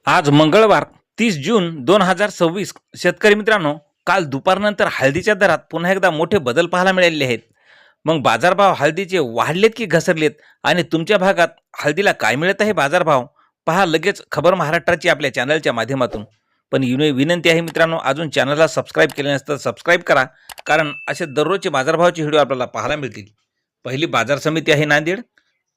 आज मंगळवार 30 जून 2026 शेतकरी मित्रांनो, काल दुपारनंतर हळदीच्या दरात पुन्हा एकदा मोठे बदल पाहायला मिळालेले आहेत. मग बाजारभाव हळदीचे वाढलेत की घसरलेत आणि तुमच्या भागात हळदीला काय मिळत आहे बाजारभाव पहा लगेच खबर महाराष्ट्राची आपल्या चॅनलच्या माध्यमातून. पण विनंती आहे मित्रांनो, अजून चॅनलला सबस्क्राईब केले नसतं सबस्क्राईब करा, कारण असे दररोजचे बाजारभावाचे व्हिडिओ आपल्याला पाहायला मिळतील. पहिली बाजार समिती आहे नांदेड.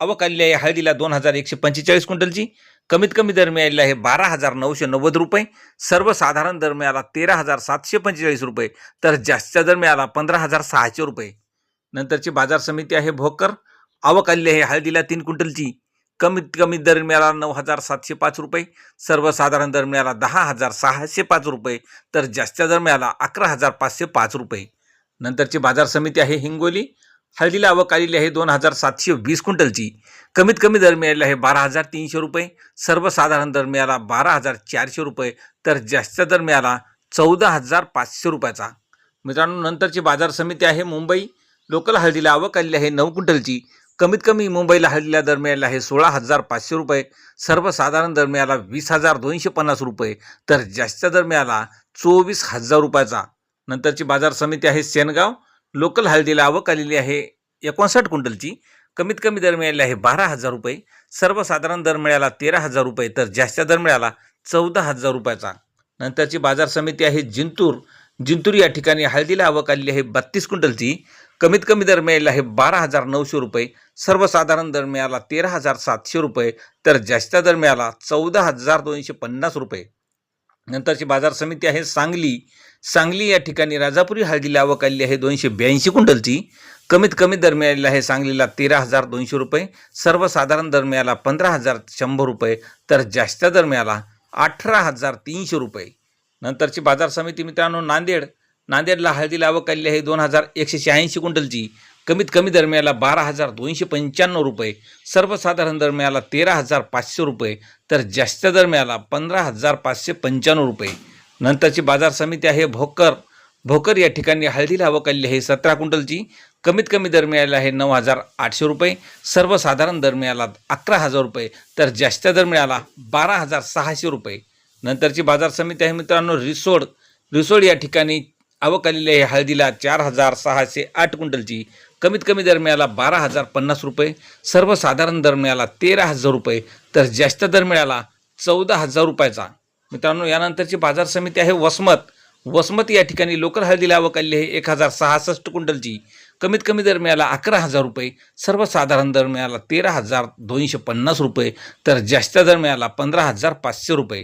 आवक आलेली आहे हळदीला 2145 क्विंटलची. कमीत कमी दर मिळालेला आहे 12,990 रुपये. सर्वसाधारण दर मिळाला 13,745 रुपये, तर जास्तीचा दर मिळाला 15,600 रुपये. नंतरची बाजार समिती आहे भोकर. आवक आलेली आहे हळदीला 3 क्विंटलची. कमीत कमी दर मिळाला 9,705 रुपये. सर्वसाधारण दर मिळाला 10,605 रुपये, तर जास्तीचा दर मिळाला 11,505 रुपये. नंतरची बाजार समिती आहे हिंगोली. हळदीला आवक आलेली आहे 2,720 क्विंटलची. कमीत कमी दर मिळालेला आहे 12,300 रुपये. सर्वसाधारण दर मिळाला 12,400 रुपये, तर जास्तीचा दर मिळाला 14,500 रुपयाचा. मित्रांनो, नंतरची बाजार समिती आहे मुंबई. लोकल हळदीला आवक आलेली आहे 9 क्विंटलची. कमीत कमी मुंबईला हळदीला दर मिळाला आहे 16,500 रुपये. सर्वसाधारण दर मिळाला 20,250 रुपये, तर जास्तीचा दर मिळाला 24,000 रुपयाचा. नंतरची बाजार समिती आहे सेनगाव. लोकल हळदीला आवक आलेली आहे 59 क्विंटलची. कमीत कमी दर मिळाले आहे 12,000 रुपये. सर्वसाधारण दर मिळाला 13,000 रुपये, तर जास्तीचा दर मिळाला 14,000 रुपयाचा. नंतरची बाजार समिती आहे जिंतूर. जिंतूर या ठिकाणी हळदीला आवक आलेली आहे 32 क्विंटलची. कमीत कमी दर मिळाला आहे 12,900 रुपये. सर्वसाधारण दर मिळाला 13,700 रुपये, तर जास्तीचा दर मिळाला 14,250 रुपये. नंतरची बाजार समिती आहे सांगली. सांगली या ठिकाणी राजापुरी हळदीला आवक आलेली आहे 282 क्विंटलची. कमीत कमी दर मिळालेला आहे सांगलीला 13,200 रुपये. सर्वसाधारण दर मिळाला 15,100 रुपये, तर जास्तीचा दर मिळाला 18,300 रुपये. नंतरची बाजार समिती मित्रांनो नांदेड. नांदेडला हळदीला आवक आलेली आहे 2,186 क्विंटलची. कमीत कमी दर मिळाला 12,295 रुपये. सर्वसाधारण दर मिळाला 13,500 रुपये, तर जास्तीचा दर मिळाला 15,595 रुपये. नंतरची बाजार समिती आहे भोकर. भोकर या ठिकाणी हळदीला आवक आलेली आहे 17 क्विंटलची. कमीत कमी दर मिळाला आहे 9,800 रुपये. सर्वसाधारण दर मिळाला 11,000 रुपये, तर जास्तीचा दर मिळाला 12,600 रुपये. नंतरची बाजार समिती आहे मित्रांनो रिसोड. रिसोड या ठिकाणी आवक आलेली आहे हळदीला 4,608 क्विंटलची. कमीत कमी दर मिळाला 12,050 रुपये. सर्वसाधारण दर मिळाला 13,000 रुपये, तर जास्त दर मिळाला 14,000 रुपयाचा. मित्रांनो, यानंतरची बाजार समिती आहे वसमत. वसमत या ठिकाणी लोकल हळदीला आवक आलेली आहे 1,066 क्विंटलची. कमीत कमी दर मिळाला 11,000 रुपये. सर्वसाधारण दर मिळाला 13,250 रुपये, तर जास्त दर मिळाला 15,500 रुपये.